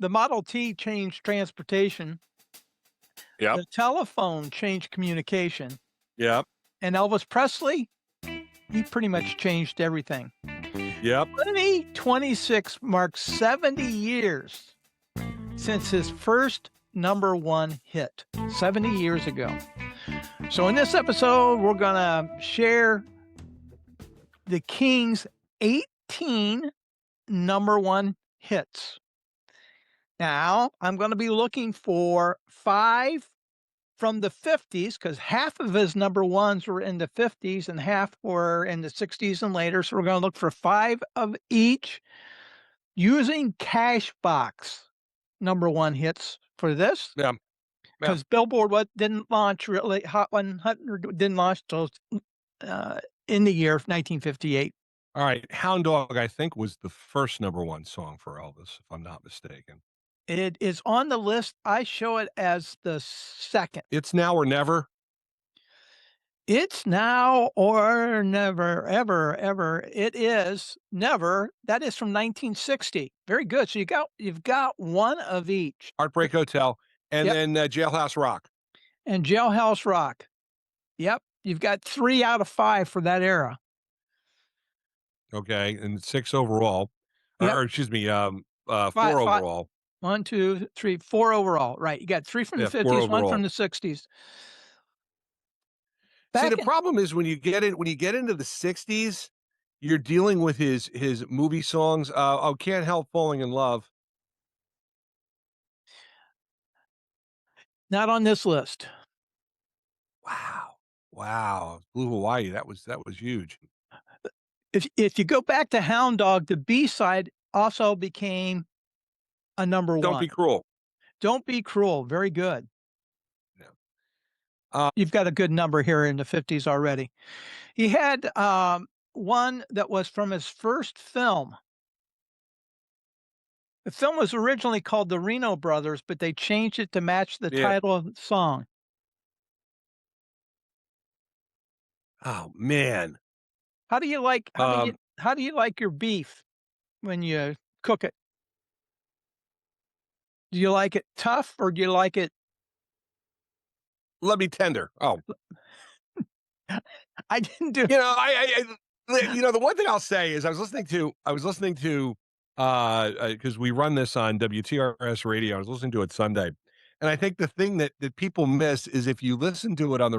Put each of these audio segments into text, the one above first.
The Model T changed transportation. Yep. The telephone changed communication. Yep. And Elvis Presley, he pretty much changed everything. Yep. 2026 marks 70 years since his first #1 hit, 70 years ago. So in this episode, we're going to share the King's 18 #1 hits. Now, I'm going to be looking for 5 from the 50s because half of his #1s were in the 50s and half were in the 60s and later. So we're going to look for 5 of each using Cashbox #1 hits for this. Yeah. Because Billboard didn't launch really, Hot 100 didn't launch till in the year of 1958. All right. Hound Dog, I think, was the first #1 song for Elvis, if I'm not mistaken. It is on the list. I show it as the second. It's Now or Never. It's now or never, ever, ever. It is never. That is from 1960. Very good. So you've got one of each. Heartbreak Hotel, and Yep. then Jailhouse Rock. And Jailhouse Rock. Yep. You've got 3 out of 5 for that era. Okay, and 6 overall. Yep. Or excuse me, 4 Five. overall. 1, 2, 3, 4 overall. Right. You got 3 from the 50s, 1 from the 60s. See, the problem is when you get into the 60s, you're dealing with his movie songs. Can't Help Falling in Love. Not on this list. Wow. Blue Hawaii, that was huge. If you go back to Hound Dog, the B-side also became a #1. Don't Be Cruel. Don't Be Cruel. Very good. Yeah. You've got a good number here in the 50s already. He had one that was from his first film. The film was originally called The Reno Brothers, but they changed it to match the title of the song. Oh, man. How do you like your beef when you cook it? Do you like it tough or do you like it? Let Me Tender. Oh, I didn't do. The one thing I'll say is I was listening to because we run this on WTRS radio. I was listening to it Sunday, and I think the thing that people miss is if you listen to it as a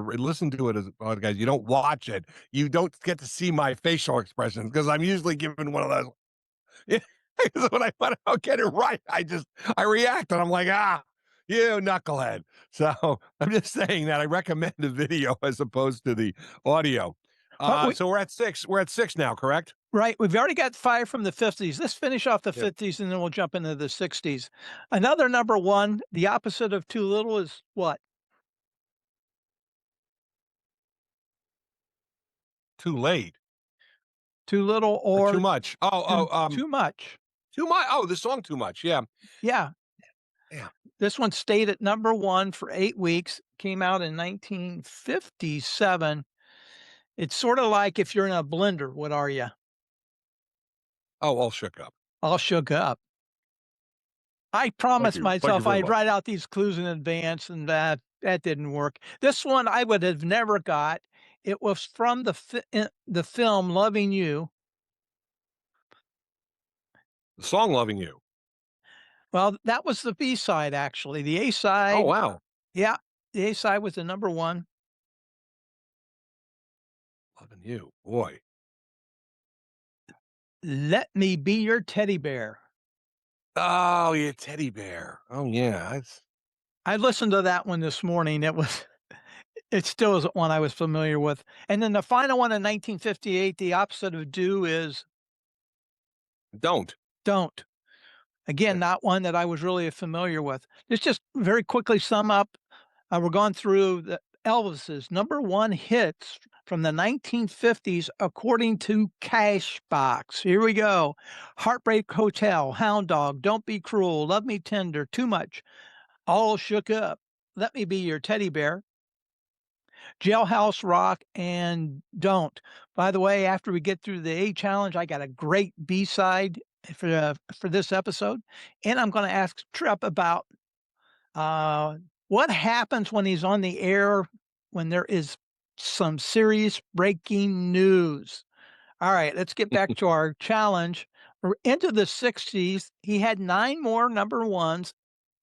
podcast, you don't watch it. You don't get to see my facial expressions because I'm usually given one of those. Yeah, when I don't get it right, I react and I'm like, you knucklehead. So I'm just saying that I recommend the video as opposed to the audio. So we're at 6. We're at 6 now, correct? Right. We've already got 5 from the 50s. Let's finish off the 50s and then we'll jump into the 60s. Another #1, the opposite of Too Little is what? Too late. Too little or too much. Too much. Too much. Oh, the song Too Much. Yeah. Yeah. Yeah. This one stayed at #1 for 8 weeks, came out in 1957. It's sort of like if you're in a blender, what are you? Oh, All Shook Up. All shook up. I promised myself very I'd much. write out these clues in advance, and that didn't work. This one I would have never got. It was from the film Loving You. The song Loving You. Well, that was the B-side, actually. The A-side. Oh, wow. Yeah, the A-side was the #1. Loving You. Boy. Let Me Be Your Teddy Bear. Oh, yeah, Teddy Bear. Oh, yeah. I listened to that one this morning. It still isn't one I was familiar with. And then the final one in 1958, the opposite of Do is Don't. Again, not one that I was really familiar with. Let's just very quickly sum up. We're going through Elvis's #1 hits from the 1950s according to Cashbox. Here we go. Heartbreak Hotel, Hound Dog, Don't Be Cruel, Love Me Tender, Too Much, All Shook Up, Let Me Be Your Teddy Bear, Jailhouse Rock, and Don't. By the way, after we get through the A challenge, I got a great B-side for this episode, and I'm gonna ask Trip about, what happens when he's on the air when there is some serious breaking news. All right, let's get back to our challenge. We're into the 60s. He had 9 more number ones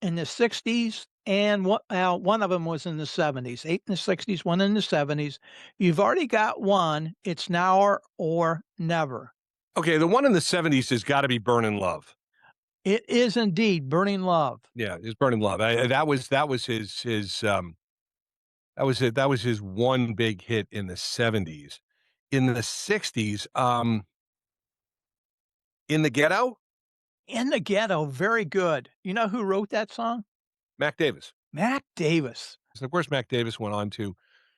in the 60s, and one of them was in the 70s. 8 in the 60s, 1 in the 70s. You've already got one. It's now or never. Okay, the one in the 70s has got to be Burnin' Love. It is indeed Burning Love. Yeah, it's Burnin' Love. That was his that was his one big hit in the 70s. In the 60s, In the Ghetto, In the Ghetto, very good. You know who wrote that song? Mac Davis. Mac Davis. So of course, Mac Davis went on to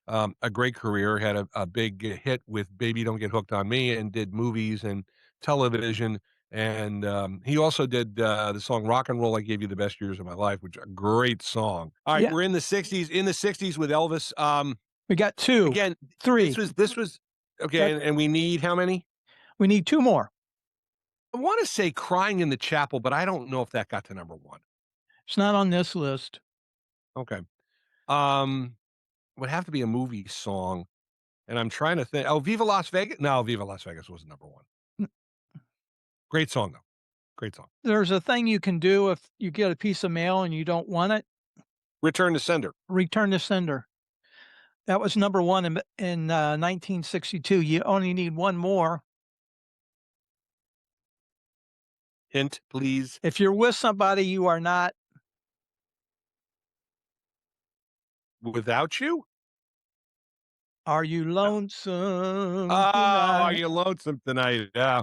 a great career, had a big hit with "Baby Don't Get Hooked on Me," and did movies and television. And he also did the song "Rock and Roll." I gave you the best years of my life, which is a great song. All right, Yeah, we're in the '60s. In the '60s with Elvis. we got 2, Again, 3. this was okay, That and we need how many? we need 2 more. I want to say "Crying in the Chapel," but I don't know if that got to number one. It's not on this list. Okay, would have to be a movie song. And I'm trying to think. Oh, Viva Las Vegas. No, Viva Las Vegas was number one. Great song, though. Great song. There's a thing you can do if you get a piece of mail and you don't want it, Return to Sender. return to sender. That was number 1 in 1962. You only need 1 more. Hint, please. If you're with somebody you are not, Without You? are you No. lonesome Oh, are tonight? you lonesome tonight? Yeah.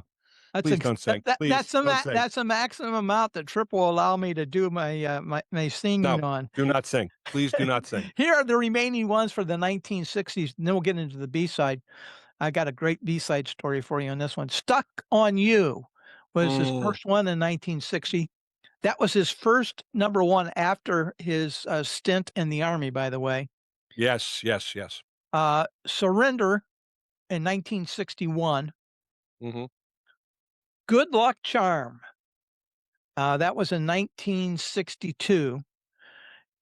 That's Please don't sing. Please don't sing. that's a maximum amount that Trip will allow me to do my singing No, on. do not sing. Please do not sing. Here are the remaining ones for the 1960s, and then we'll get into the B-side. I got a great B-side story for you on this one. Stuck on You was his first one in 1960. That was his first number 1 after his stint in the Army, by the way. Yes, yes, yes. Surrender in 1961. hmm Good Luck Charm. That was in 1962.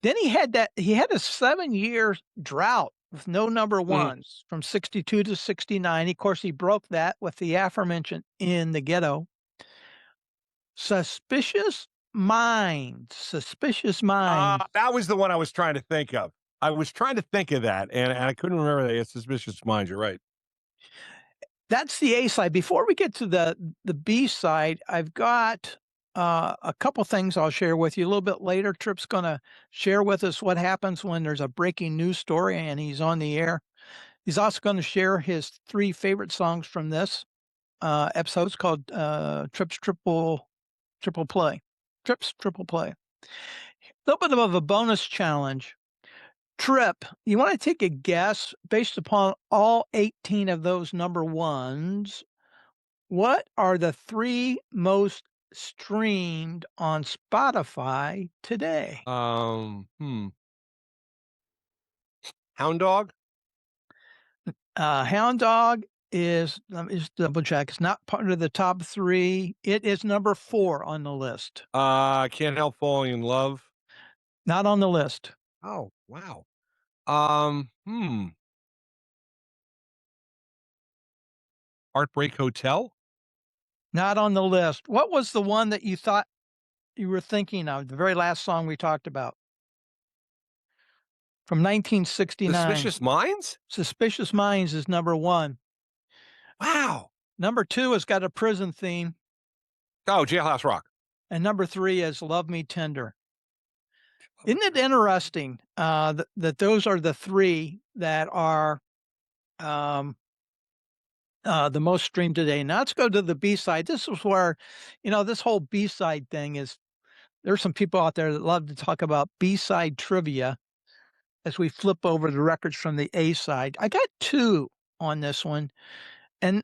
Then he had a 7-year drought with no number hmm ones from 62 to 69. Of course, he broke that with the aforementioned In the Ghetto. Suspicious Minds. Suspicious Minds. That was the one I was trying to think of. I was trying to think of that, and I couldn't remember that. It's Suspicious Minds. You're right. That's the A side. Before we get to the B side, I've got a couple things I'll share with you a little bit later. Trip's going to share with us what happens when there's a breaking news story and he's on the air. He's also going to share his 3 favorite songs from this episode. It's called Trip's Triple Play. Trip's Triple Play. A little bit of a bonus challenge. Trip, you want to take a guess based upon all 18 of those number ones? What are the 3 most streamed on Spotify today? Hound Dog? Hound Dog is, let me just double check. It's not part of the top 3. It is number 4 on the list. Can't Help Falling in Love. Not on the list. Oh, wow. Um, hmm. Heartbreak Hotel? Not on the list. What was the one that you thought you were thinking of? The very last song we talked about from 1969. Suspicious Minds? Suspicious Minds is number 1. Wow. Number 2 has got a prison theme, Oh, Jailhouse Rock. and number 3 is Love Me Tender. Isn't it interesting that those are the 3 that are the most streamed today? Now let's go to the B side. This is where, this whole B side thing is. There's some people out there that love to talk about B side trivia as we flip over the records from the A side. I got 2 on this one, and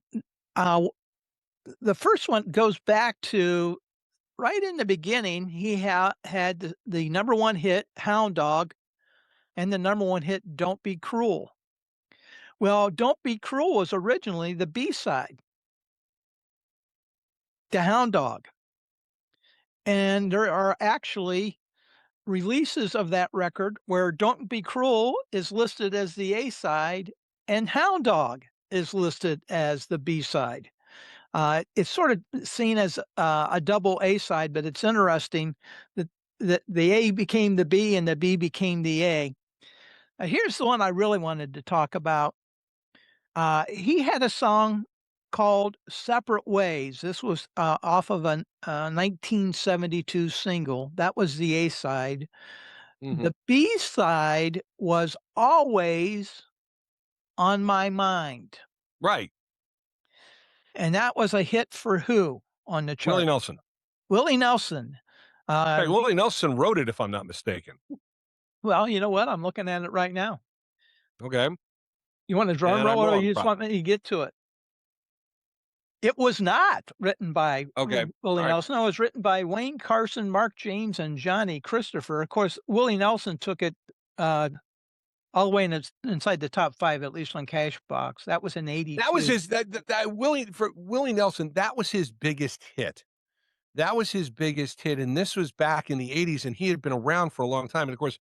the first one goes back to right in the beginning. He had the number 1 hit, Hound Dog, and the number 1 hit, Don't Be Cruel. Well, Don't Be Cruel was originally the B side. to Hound Dog. And there are actually releases of that record where Don't Be Cruel is listed as the A side and Hound Dog is listed as the B side. It's sort of seen as a double A side, but it's interesting that, the A became the B and the B became the A. Here's the one I really wanted to talk about. He had a song called Separate Ways. This was off of a 1972 single. That was the A side. Mhm. The B side was Always on My Mind. Right. And that was a hit for who on the Willie chart? Nelson. Willie Nelson. Hey, Willie Nelson wrote it, if I'm not mistaken. Well, you know what? I'm looking at it right now. Okay, You want a drum and I'm roll or wrong, you just want probably. me to get to it? It was not written by Okay, Willie all right. Nelson. It was written by Wayne Carson, Mark James, and Johnny Christopher. Of course, Willie Nelson took it uh, all the way inside the top 5, at least on Cashbox. That was in That was '82. his that Willie for Willie Nelson, that was his biggest hit. That was his biggest hit, and this was back in the '80s, and he had been around for a long time, and of course,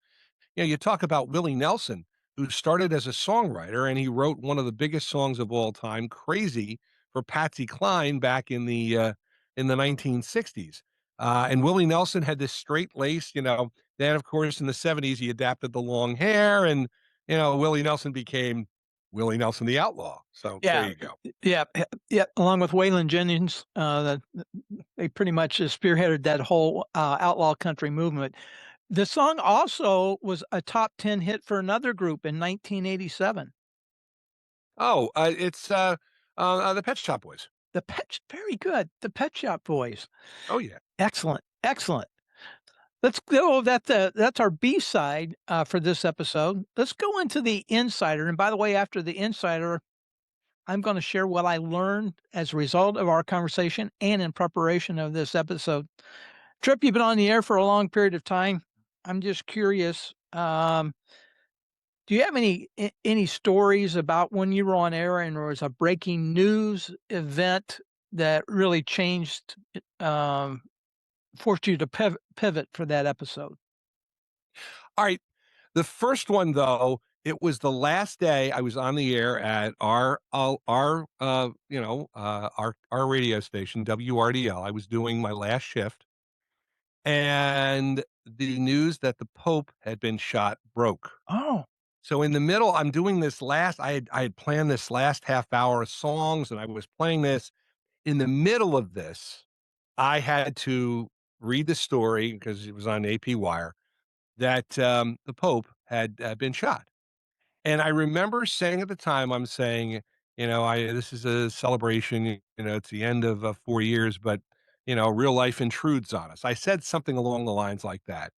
you talk about Willie Nelson, who started as a songwriter, and he wrote one of the biggest songs of all time, "Crazy," for Patsy Cline back in the 1960s. And Willie Nelson had this straight lace, then, of course, in the '70s, he adapted the long hair, and, Willie Nelson became Willie Nelson the Outlaw. So there Yeah, you go. yeah, yeah. Along with Waylon Jennings, they pretty much spearheaded that whole outlaw country movement. The song also was a top 10 hit for another group in 1987. Oh, it's the Pet Shop Boys. Very good. The Pet Shop Boys. Oh, yeah. Excellent, excellent. Let's go. That's our B side for this episode. Let's go into the insider. And by the way, after the insider, I'm going to share what I learned as a result of our conversation and in preparation of this episode. Trip, you've been on the air for a long period of time. I'm just curious. Do you have any stories about when you were on air and there was a breaking news event that really changed, um, forced you to pivot for that episode? All right. The first one, though, it was the last day I was on the air at our radio station, WRDL. I was doing my last shift, and the news that the Pope had been shot broke. Oh, So in the middle, I'm doing this last I had planned this last half hour of songs, and I was playing this. In the middle of this, I had to read the story because it was on AP Wire that, the Pope had, been shot. And I remember saying at the time, I'm saying, "I this is a celebration, it's the end of, 4 years, but, real life intrudes on us." I said something along the lines like that.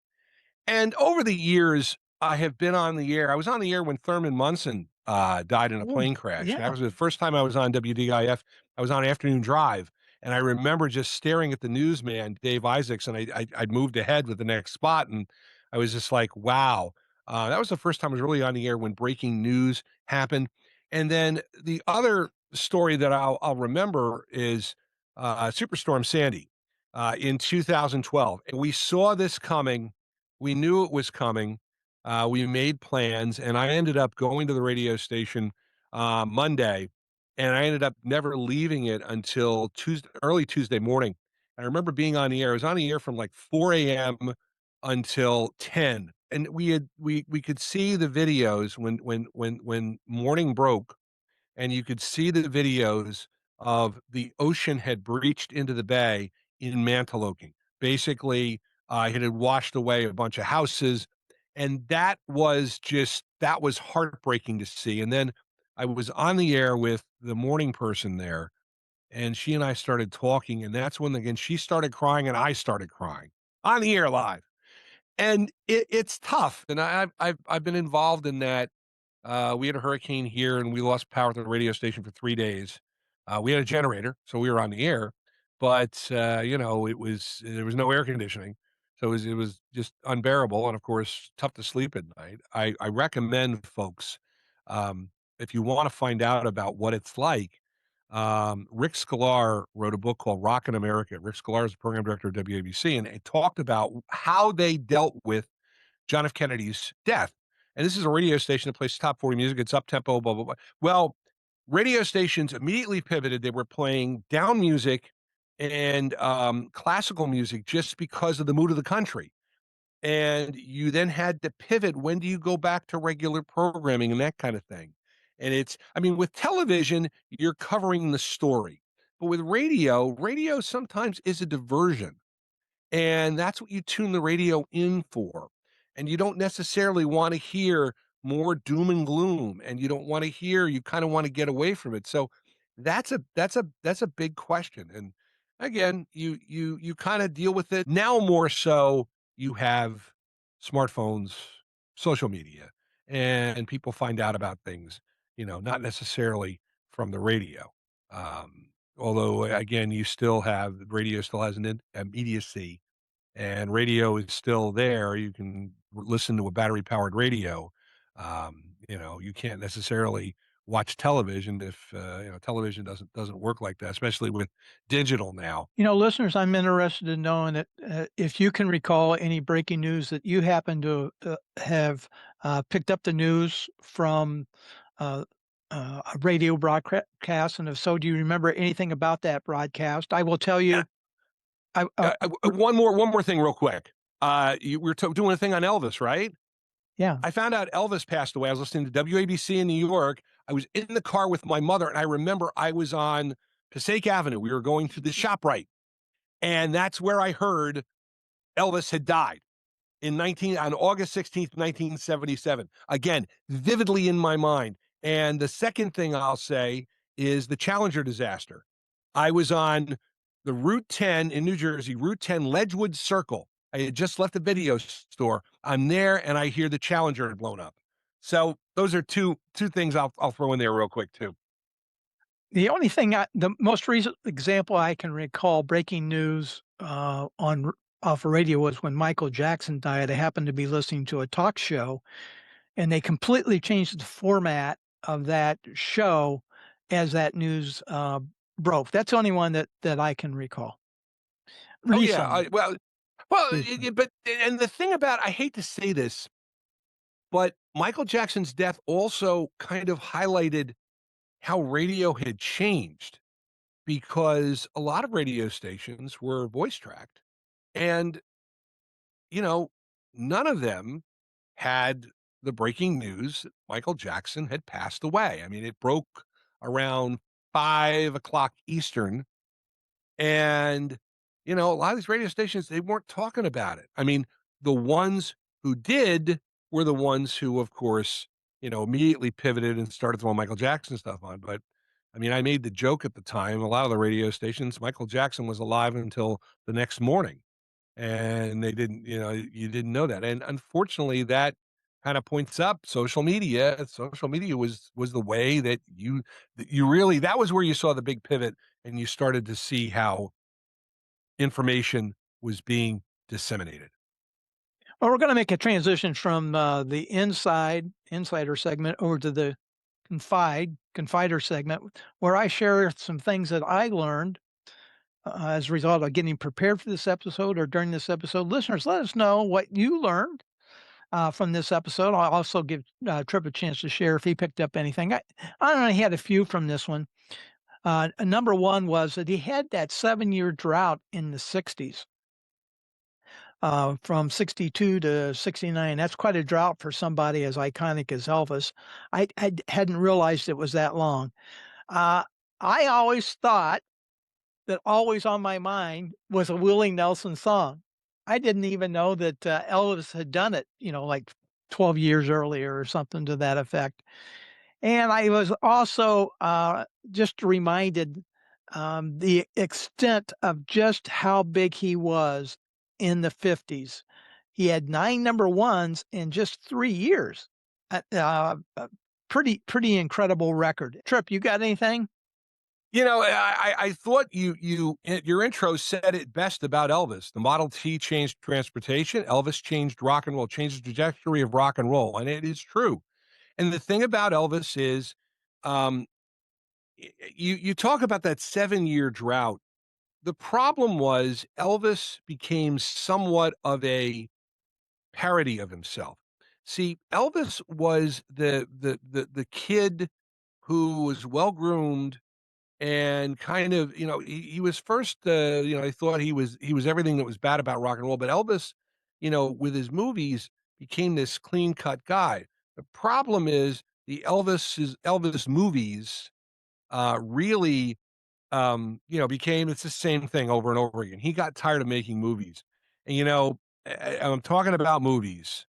And over the years, I have been on the air. I was on the air when Thurman Munson, died in a mm, plane crash. And that yeah. was the first time I was on WDIF. I was on Afternoon Drive, and I remember just staring at the newsman, Dave Isaacs, and I'd moved ahead with the next spot, and I was just like, "Wow." That was the first time I was really on the air when breaking news happened. And then the other story that I'll remember is, Superstorm Sandy, in 2012, and we saw this coming. We knew it was coming. We made plans, and I ended up going to the radio station Monday, and I ended up never leaving it until early Tuesday morning. I remember being on the air. I was on the air from like 4 a.m. until 10, and we could see the videos when morning broke, and you could see the videos of the ocean had breached into the bay in Mantoloking. Basically, it had washed away a bunch of houses, and that was heartbreaking to see. And then I was on the air with the morning person there, and she and I started talking, and that's when again she started crying and I started crying on the air live. And it's tough, and I've been involved in that. We had a hurricane here, and we lost power to the radio station for 3 days. We had a generator, so we were on the air, but, there was no air conditioning, so it was just unbearable and, of course, tough to sleep at night. I recommend folks, if you wanna find out about what it's like, Rick Sklar wrote a book called Rockin' America. Rick Sklar is the program director of WABC, and it talked about how they dealt with John F. Kennedy's death. And this is a radio station that plays top 40 music. It's up tempo, blah, blah, blah. Well, radio stations immediately pivoted. They were playing down music and classical music just because of the mood of the country. And you then had to pivot. When do you go back to regular programming and that kind of thing? And I mean, with television, you're covering the story. But with radio sometimes is a diversion. And that's what you tune the radio in for. And you don't necessarily want to hear more doom and gloom. And you don't want to hear, you kind of want to get away from it. So that's a big question. And again, you kind of deal with it now more so. You have smartphones, social media, and people find out about things, not necessarily from the radio. Although again, radio still has an immediacy, and radio is still there. You can listen to a battery powered radio. You can't necessarily watch television if television doesn't work like that, especially with digital now. Listeners, I'm interested in knowing that if you can recall any breaking news that you happen to have picked up the news from a radio broadcast, and if so, do you remember anything about that broadcast? I will tell you. One more thing, real quick. We were doing a thing on Elvis, right? Yeah. I found out Elvis passed away. I was listening to WABC in New York. I was in the car with my mother, and I remember I was on Passaic Avenue. We were going to the ShopRite, and that's where I heard Elvis had died on August 16th, 1977. Again, vividly in my mind. And the second thing I'll say is the Challenger disaster. I was on the Route 10 in New Jersey, Route 10 Ledgewood Circle. I had just left the video store. I'm there, and I hear the Challenger had blown up. So those are two things I'll throw in there real quick too. The only thing, the most recent example I can recall breaking news off of radio was when Michael Jackson died. I happened to be listening to a talk show, and they completely changed the format of that show as that news broke. That's the only one that I can recall. Recently. Oh yeah, and the thing about, I hate to say this, but Michael Jackson's death also kind of highlighted how radio had changed, because a lot of radio stations were voice tracked, and none of them had the breaking news that Michael Jackson had passed away. I mean, it broke around 5 o'clock Eastern, and a lot of these radio stations, they weren't talking about it. I mean, the ones who did were the ones who, of course, immediately pivoted and started throwing Michael Jackson stuff on. But I mean, I made the joke at the time, a lot of the radio stations, Michael Jackson was alive until the next morning, and they didn't, you didn't know that. And unfortunately, that kind of points up social media. Social media was the way that you really, that was where you saw the big pivot, and you started to see how information was being disseminated. Well, we're going to make a transition from the insider segment over to the confider segment, where I share some things that I learned as a result of getting prepared for this episode or during this episode. Listeners, let us know what you learned from this episode. I'll also give Tripp a chance to share if he picked up anything. I only had a few from this one. Number one was that he had that 7-year drought in the 60s. From 62 to 69. That's quite a drought for somebody as iconic as Elvis. I hadn't realized it was that long. I always thought that Always on My Mind was a Willie Nelson song. I didn't even know that Elvis had done it, like 12 years earlier or something to that effect. And I was also just reminded the extent of just how big he was in the 50s. He had 9 number ones in just 3 years. Pretty incredible record. Tripp, you got anything? I thought your intro said it best about Elvis. The Model T changed transportation. Elvis changed rock and roll, changed the trajectory of rock and roll. And it is true. And the thing about Elvis is, you talk about that 7-year drought. The problem was Elvis became somewhat of a parody of himself. See, Elvis was the kid who was well groomed and kind of, he was first, I thought he was everything that was bad about rock and roll, but Elvis, with his movies became this clean cut guy. The problem is the Elvis movies really became it's the same thing over and over again. He got tired of making movies. And I'm talking about movies,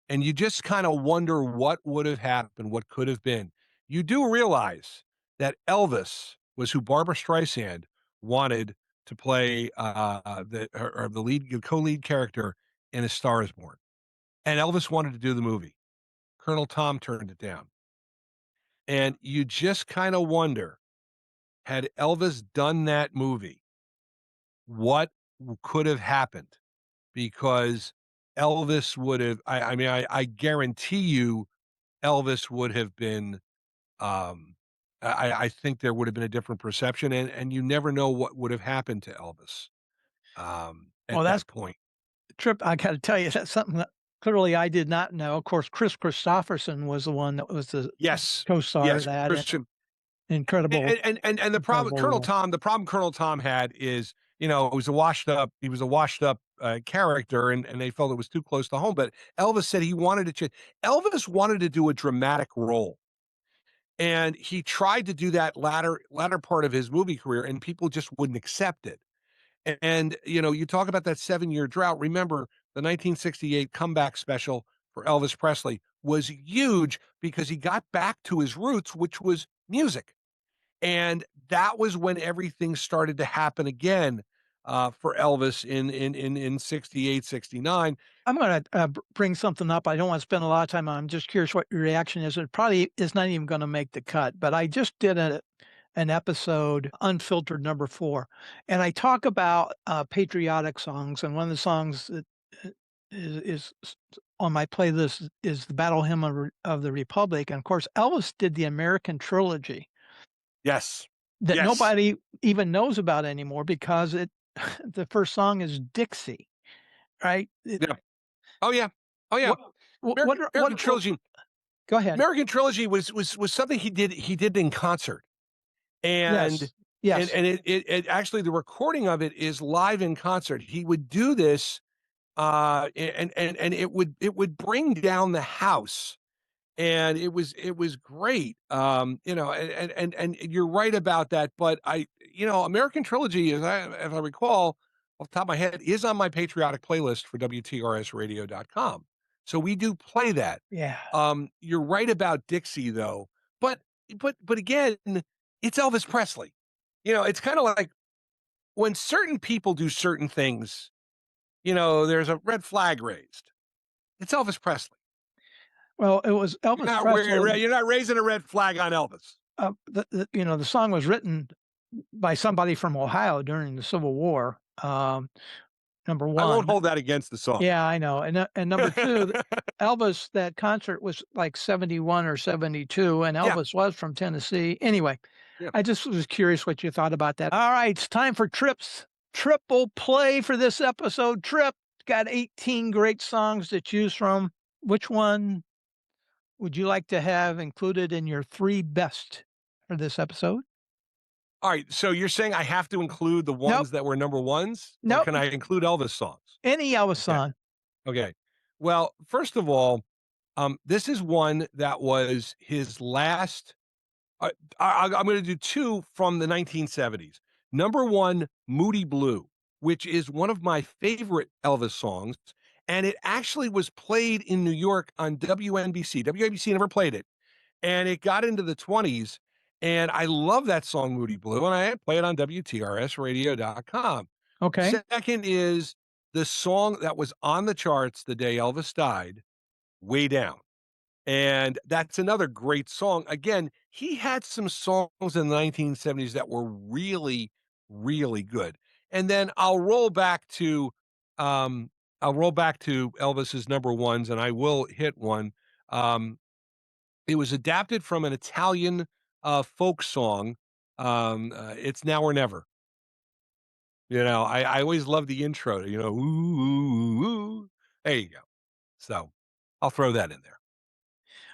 and you just kind of wonder what would have happened, what could have been. You do realize that Elvis was who Barbara Streisand wanted to play the lead co-lead character in A Star Is Born. And Elvis wanted to do the movie. Colonel Tom turned it down. And you just kind of wonder, had Elvis done that movie, what could have happened? Because Elvis would have I mean, I guarantee you Elvis would have been, um I think there would have been a different perception, and you never know what would have happened to Elvis, Well, at that's that point. Trip. I got to tell you, that's something that clearly I did not know. Of course, Chris Christopherson was the one that was the Yes. co-star of Yes, that, and Christian incredible, and incredible. The problem Colonel Tom had is, it was a washed up, character, and they felt it was too close to home, but Elvis said he wanted to ch Elvis wanted to do a dramatic role. And he tried to do that latter part of his movie career, and people just wouldn't accept it. And, you talk about that 7-year drought. Remember, the 1968 comeback special for Elvis Presley was huge because he got back to his roots, which was music. And that was when everything started to happen again, for Elvis in 68, 69. I'm going to bring something up. I don't want to spend a lot of time on. I'm just curious what your reaction is. It probably is not even going to make the cut, but I just did an episode, Unfiltered number 4, and I talk about patriotic songs. And one of the songs that uh, is on my playlist is the Battle Hymn of the Republic. And of course, Elvis did the American trilogy Yes. that Yes. nobody even knows about anymore because the first song is Dixie, right? Yeah. Oh, yeah. Oh, yeah. What what American are American Trilogy go ahead. American Trilogy was something he did in concert. And Yes. Yes. it actually, the recording of it is live in concert. He would do this, and it would bring down the house, and it was great. And you're right about that, but American Trilogy, if I recall off the top of my head, is on my patriotic playlist for WTRSradio.com. So we do play that. Yeah. You're right about Dixie though, but but again, it's Elvis Presley. It's kind of like when certain people do certain things, there's a red flag raised. It's Elvis Presley. Well, it was Elvis Presley. You're not raising a red flag on Elvis. The song was written by somebody from Ohio during the Civil War, number I won't 1. hold that against the song. Yeah, I know, and number 2, Elvis, that concert was like 71 or 72, and Yeah, Elvis was from Tennessee. Anyway, yeah. I just was curious what you thought about that. All right, it's time for Trip's triple play for this episode. Trip got 18 great songs to choose from. Which one would you like to have included in your 3 best for this episode? All right, so you're saying I have to include the Nope, ones that were number ones, or nope, can I include Elvis songs? any Elvis Okay, song. okay. Well, first of all, this is one that was his last. I'm going to do two from the 1970s. Number one, Moody Blue, which is one of my favorite Elvis songs. And it actually was played in New York on WNBC. WNBC never played it. And it got into the 20s. And I love that song, Moody Blue. And I play it on WTRSradio.com. Okay. Second is the song that was on the charts the day Elvis died, Way Down. And that's another great song. Again, he had some songs in the 1970s that were really, really good. And then I'll roll back to Elvis's number ones, and I will hit one. Um, it was adapted from an Italian folk song It's Now or Never. I always love the intro, ooh, ooh, ooh. There you go. So I'll throw that in there.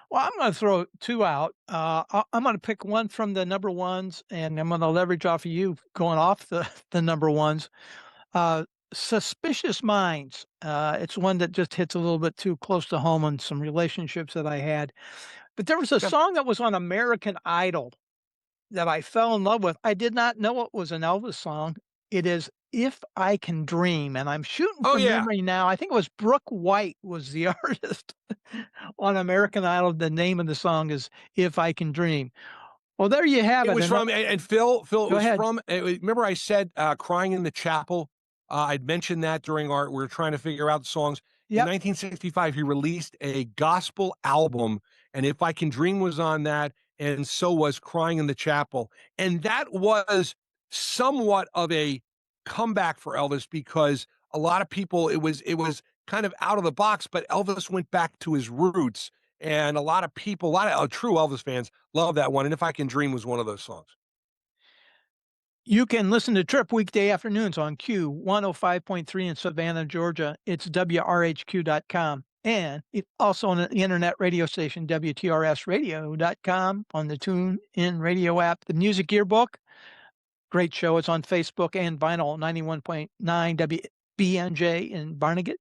Well, I'm going to throw two out. I'm going to pick one from the number ones, and I'm going to leverage off of you going off the number ones. Uh, Suspicious Minds. It's one that just hits a little bit too close to home on some relationships that I had. But there was a Yep. song that was on American Idol that I fell in love with. I did not know it was an Elvis song. It is If I Can Dream, and I'm shooting Oh, from yeah. memory now. I think it was Brooke White was the artist on American Idol. The name of the song is If I Can Dream. Well, there you have It it. was from and Phil, it Go was ahead. from remember I said, "Crying in the Chapel"? I'd mentioned that during we were trying to figure out the songs. In Yep. 1965, he released a gospel album, and If I Can Dream was on that, and so was Crying in the Chapel, and that was somewhat of a comeback for Elvis because a lot of people it was kind of out of the box, but Elvis went back to his roots, and a lot of people, a lot of true Elvis fans love that one, and If I Can Dream was one of those songs. You can listen to Trip weekday afternoons on Q 105.3 in Savannah, Georgia. It's WRHQ.com. And also on the internet radio station, WTRSradio.com, on the Tune In radio app. The Music Yearbook, great show. It's on Facebook and vinyl, 91.9 WBNJ in Barnegat,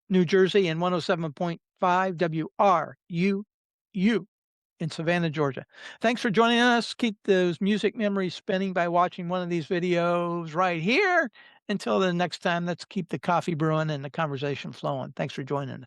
New Jersey, and 107.5 WRUU in Savannah, Georgia. Thanks for joining us. Keep those music memories spinning by watching one of these videos right here. Until the next time, let's keep the coffee brewing and the conversation flowing. Thanks for joining us.